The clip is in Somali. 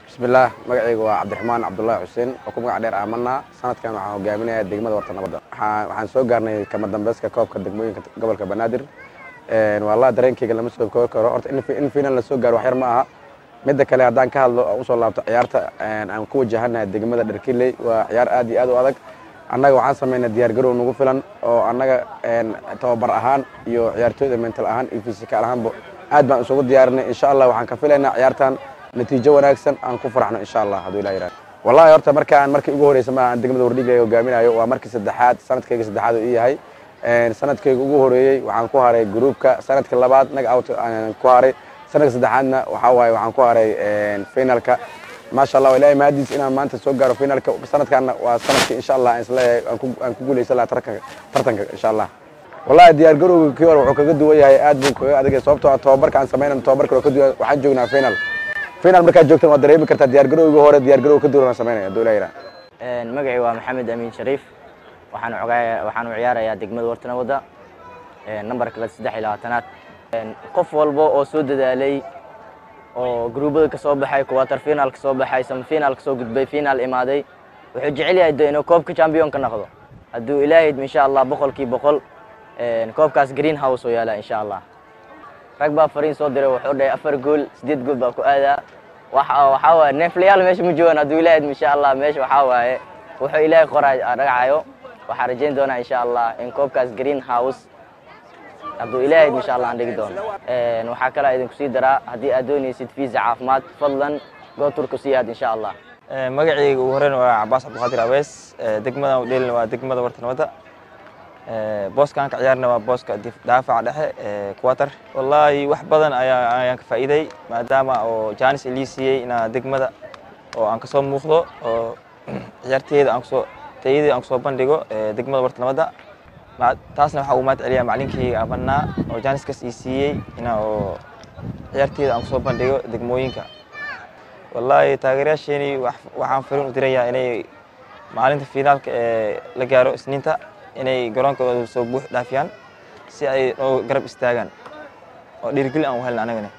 بسم الله magacaygu waa Cabdiraxmaan Cabdullaahi Xuseen oo ku magac dheer Aamana sanadkan waxaan hogaaminayaa degmada Warta Nabadda waxaan soo gaarnay kama dambayska koobka degmooyinka gobolka Banaadir wallahi dareenkayga lama soo koobi karo horta in final la soo gaaro wax yar ma aha midda kale haddaan ka hadlo oo u soo laabto ciyaarta aan ku wajahanahay degmada Dharkiiley waa ciyaar aad iyo aad u adag annaga waxaan sameynay diyaar garow nagu filan oo annaga tababar ahaan iyo ciyaartooyda mental ahaan iyo physical ahaanba aad baan isugu diyaarinay insha Allah waxaan ka filaynaa ciyaartan natiijo wanaagsan aan ku faraxno insha Allah haduu Ilaahay yiraahdo wallahi horta markii ugu horeysay ma aan degmada Wardhiigley hogaaminayo waa markii saddexaad sanadkayga saddexaad uu yahay sanadkayga ugu horeeyay waxaan ku haray groupka sanadka labaad naga out aan ku haray sanadka saddexaadna waxa waaye waxaan ku haray finalka ma sha Allah Ilaahay maadiis inaan maanta soo gaaro finalka sanadkan waa sanadkii insha Allah aan ku guuleysan la tartanka insha Allah wallahi diyaar garowga kii hore wuxuu kaga duwan yahay aad buu kaga adag sababtoo ah tababarka aan sameeyay tababarka ka duwan waxaan joognaa final markaa joogtaan waa dareemi kartaa diyaar garowga hore diyaar garow ka duwan sameynaya haduu Ilaahay yiraahdo magacaygu waa Maxamed Amiin Shariif waxaan u ciyaarayaa degmada Warta Nabadda nambarka 23aad qof walba oo soo dadaalay oo groupada ka soo baxay quarter final ka soo baxay semi final ka soo gudbay final imaaday wuxuu jecel yahay inuu koobka champion ka noqdo haduu Ilaahay insha Allah boqolkiiba boqol koobkaas greenhouse oo yaala insha Allah rag baa fariin soo diray wuxuu dhahay 4 gool 8 gool baa ku aadaa waxa waa neeflayaal meesha ma joogan haduu Ilaahay insha Allah meesha waxa waaye wuxuu Ilaahay qoray ragacayo waxa rajayn doonaa insha Allah in koobkaas greenhouse haduu Ilaahay insha Allah aan dhigi doono waxa kale idinku sii daraa hadii aad doonaysid visa caafimaad fadlan go turku siyaad insha Allah magacaygu ugu horeyn waa Cabbaas Abdulqaadir Awees degmada Wardhiigley waa degmada Warta Nabadda booskan ka ciyaarna waa booska daafaca dhexe quarter wallahi wax badan ayaan ka faa'iiday maadaama oo Jaanis Elisiye ina degmada oo aan ka soo muuqdo oo ciyaarteeda aan soo bandhigo degmada Warta Nabadda taasna waxa uu maad celiyaa macalinkii Aamana oo Jaanis ka siiyay ina oo ciyaarteeda aan soo bandhigo degmooyinka wallahi taageerayaasheenii waxaan fariin u dirayaa inay maalinta finaalka la gaaro Isniinta inay garoonkooda soo buux dhaafiyaan si ay garab istaagaan oo dhiirigelin aan u helno anagana